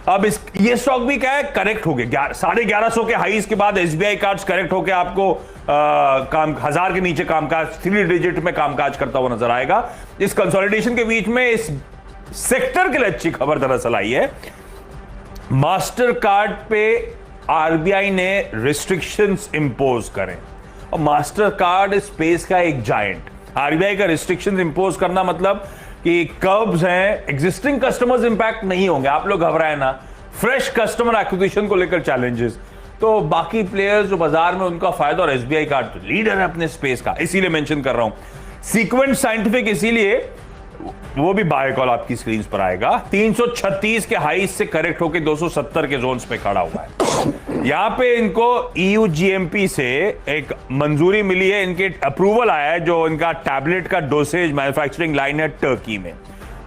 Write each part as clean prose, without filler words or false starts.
अब ये स्टॉक भी क्या है, करेक्ट हो गया 1150 के हाईज के बाद एसबीआई कार्ड्स करेक्ट होकर आपको काम 1000 के नीचे कामकाज 3 डिजिट में कामकाज करता हुआ नजर आएगा। इस कंसोलिडेशन के बीच में इस सेक्टर के लिए अच्छी खबर दरअसल आई है। मास्टर कार्ड पे आरबीआई ने रिस्ट्रिक्शंस इंपोज करें, और मास्टर कार्ड स्पेस का एक जायंट। आरबीआई का रिस्ट्रिक्शंस इंपोज करना मतलब कि कर्व्स हैं, एग्जिस्टिंग कस्टमर्स इंपैक्ट नहीं होंगे, आप लोग घबराए ना। फ्रेश कस्टमर एक्विजिशन को लेकर चैलेंजेस, तो बाकी प्लेयर्स जो बाजार में उनका फायदा, और एसबीआई कार्ड तो लीडर है अपने स्पेस का, इसीलिए मेंशन कर रहा हूं। सीक्वेंट साइंटिफिक इसीलिए, वो भी बाय कॉल आपकी स्क्रीन पर आएगा। 336 के हाई से करेक्ट होकर 270 के जोन्स पे खड़ा हुआ है। यहां पे इनको ईयू जीएमपी से एक मंजूरी मिली है, इनके अप्रूवल आया है, जो इनका टैबलेट का डोसेज मैन्युफैक्चरिंग लाइन है टर्की में,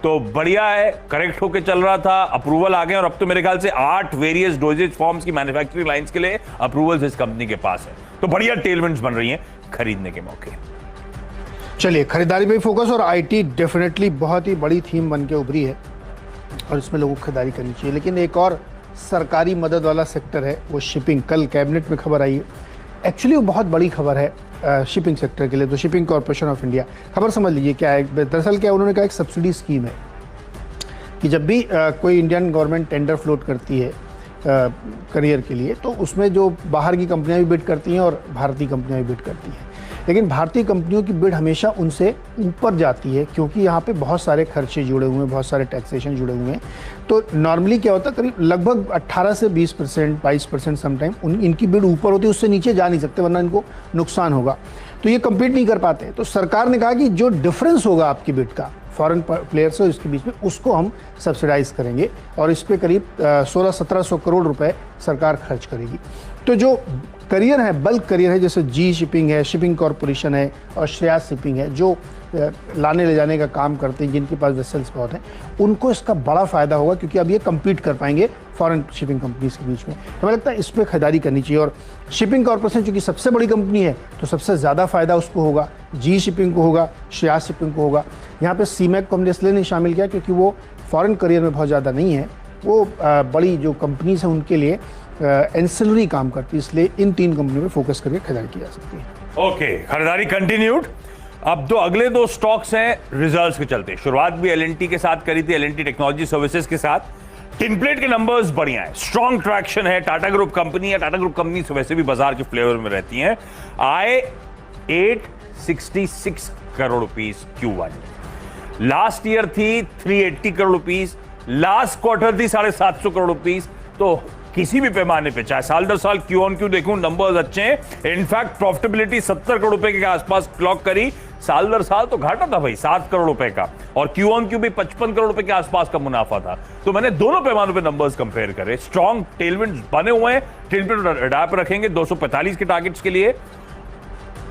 तो बढ़िया है। करेक्ट होकर चल रहा था, अप्रूवल आ गए, और अब तो मेरे ख्याल से 8 वेरियस डोजेज फॉर्म्स की मैन्युफैक्चरिंग लाइंस के लिए अप्रूवल्स इस कंपनी के पास है, तो बढ़िया टेलविंड्स बन रही हैं खरीदने के मौके। चलिए, खरीदारी पे फोकस, और आईटी डेफिनेटली बहुत ही बड़ी थीम बन के उभरी है और इसमें लोगों को खरीदारी करनी चाहिए। लेकिन एक और सरकारी मदद वाला सेक्टर है वो शिपिंग। कल कैबिनेट में खबर आई है, एक्चुअली वो बहुत बड़ी खबर है शिपिंग सेक्टर के लिए। तो शिपिंग कॉर्पोरेशन ऑफ इंडिया, खबर समझ लीजिए क्या है। दरअसल क्या उन्होंने कहा, एक सब्सिडी स्कीम है कि जब भी कोई इंडियन गवर्नमेंट टेंडर फ्लोट करती है करियर के लिए, तो उसमें जो बाहर की कंपनियां भी बिड करती हैं और भारतीय कंपनियां भी बिड करती हैं, लेकिन भारतीय कंपनियों की बिड हमेशा उनसे ऊपर जाती है, क्योंकि यहाँ पे बहुत सारे खर्चे जुड़े हुए हैं, बहुत सारे टैक्सेशन जुड़े हुए हैं। तो नॉर्मली क्या होता है, करीब लगभग 18 से 20%, 22% समटाइम इनकी बिड ऊपर होती है, उससे नीचे जा नहीं सकते, वरना इनको नुकसान होगा, तो ये कम्पीट नहीं कर पाते। तो सरकार ने कहा कि जो डिफरेंस होगा आपकी बिड का फॉरेन प्लेयर्स और इसके बीच में, उसको हम सब्सिडाइज करेंगे, और इस पर करीब 1600-1700 करोड़ रुपए सरकार खर्च करेगी। तो जो करियर है, बल्क करियर है, जैसे जी शिपिंग है, शिपिंग कॉर्पोरेशन है और श्रेयास शिपिंग है, जो लाने ले जाने का काम करते हैं, जिनके पास वेसल्स बहुत हैं, उनको इसका बड़ा फ़ायदा होगा, क्योंकि अब ये कम्पीट कर पाएंगे फॉरेन शिपिंग कंपनीज के बीच में। तो मुझे लगता है इस पर खरीदारी करनी चाहिए। और शिपिंग कॉर्पोरेशन चूँकि सबसे बड़ी कंपनी है, तो सबसे ज़्यादा फ़ायदा उसको होगा, जी शिपिंग को होगा, श्रेयास शिपिंग को होगा। यहाँ पे सीमैक को हमने इसलिए नहीं शामिल किया क्योंकि वो फॉरेन करियर में बहुत ज़्यादा नहीं है, वो बड़ी जो कंपनीज हैं उनके लिए एंसिलरी काम करती है, इसलिए इन 3 कंपनियों पे फोकस करके खरीदारी की जा सकती है। ओके, खरीदारी कंटिन्यूड। अब जो अगले 2 स्टॉक्स हैं रिजल्ट्स के चलते, शुरुआत भी एलएनटी के साथ करी थी, एलएनटी टेक्नोलॉजी सर्विसेज के साथ। टिनप्लेट के नंबर्स बढ़िया है, स्ट्रॉन्ग ट्रैक्शन है, टाटा ग्रुप कंपनी है, टाटा ग्रुप कंपनी वैसे भी बाजार के फ्लेवर में रहती हैं। आए 866 crore rupees Q1, last year थी 380 करोड़ रुपीस, लास्ट क्वार्टर थी 750 करोड़ रुपीस। तो किसी भी पैमाने पे, चाहे साल दर साल क्यू ऑन क्यू देखूं, नंबर्स अच्छे हैं। इनफैक्ट प्रॉफिटेबिलिटी 70 करोड़ रुपए के आसपास क्लॉक करी, साल दर साल तो घाटा था भाई 7 करोड़ रुपए का, और क्यू ऑन क्यू भी 55 करोड़ रुपए के आसपास का मुनाफा था। तो मैंने दोनों पैमानों पे नंबर्स कंपेयर करे, स्ट्रॉन्ग टेलविंड्स बने हुए हैं, टेलविंड अडाप रखेंगे 245 के टारगेट्स के लिए।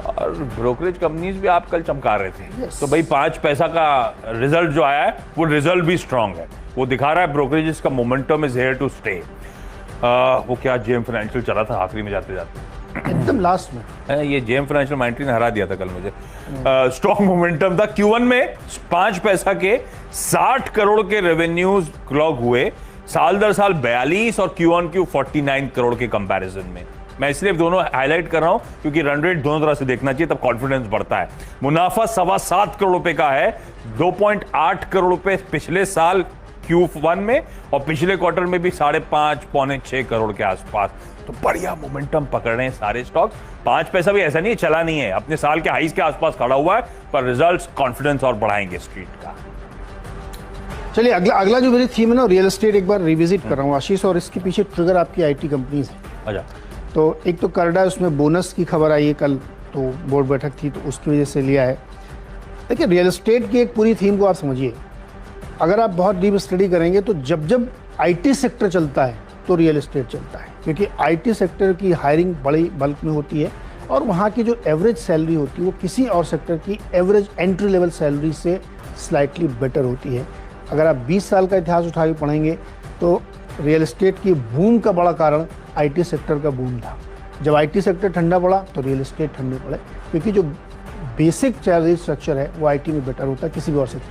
और ब्रोकरेज कंपनीज भी आप कल चमका रहे थे, तो भाई 5 पैसा का रिजल्ट जो आया है वो रिजल्ट भी स्ट्रॉन्ग है, वो दिखा रहा है ब्रोकरेजेस का momentum is here to stay. वो क्या जेएम फाइनेंशियल चला था आखिरी में जाते जाते, एकदम लास्ट में ये जेएम फाइनेंशियल माइंट्री ने हरा दिया था कल मुझे। स्ट्रॉन्ग मोमेंटम था। Q1 में 5 पैसा के 60 करोड़ के रेवेन्यूज क्लॉक हुए, साल दर साल 42 और Q on Q 49 करोड़ के कंपैरिजन में। मैं इसलिए दोनों हाईलाइट कर रहा हूं क्योंकि रन रेट दोनों तरह से देखना चाहिए, तब कॉन्फिडेंस बढ़ता है। मुनाफा 7.25 करोड़ रुपए का है, 2.8 करोड़ रुपए पिछले साल Q1 में, और पिछले क्वार्टर में भी 5.5 पौने 6 करोड़ के आसपास। तो बढ़िया मोमेंटम पकड़ रहे हैं सारे स्टॉक्स। 5 पैसा भी ऐसा नहीं है चला नहीं है, अपने साल के हाईज के आसपास खड़ा हुआ है, पर रिजल्ट्स कॉन्फिडेंस और बढ़ाएंगे स्ट्रीट का। चलिए, अगला जो मेरी थीम है ना, रियल एस्टेट एक बार रिविजिट कर रहा हूँ आशीष, और इसके पीछे ट्रिगर आपकी आईटी कंपनीज है। अच्छा, तो एक तो करडा, उसमें बोनस की खबर आई है कल, तो बोर्ड बैठक थी तो उसकी वजह से लिया है। देखिए, रियल एस्टेट की एक पूरी थीम को आप समझिए, अगर आप बहुत डीप स्टडी करेंगे तो जब जब आईटी सेक्टर चलता है तो रियल एस्टेट चलता है, क्योंकि आईटी सेक्टर की हायरिंग बड़ी बल्क में होती है, और वहाँ की जो एवरेज सैलरी होती है वो किसी और सेक्टर की एवरेज एंट्री लेवल सैलरी से स्लाइटली बेटर होती है। अगर आप 20 साल का इतिहास उठा के पढ़ेंगे तो रियल एस्टेट की बूम का बड़ा कारण आईटी सेक्टर का बूम था। जब आईटी सेक्टर ठंडा पड़ा तो रियल एस्टेट ठंडे पड़े, क्योंकि जो बेसिक सैलरी स्ट्रक्चर है वो आईटी में बेटर होता है किसी भी और सेक्टर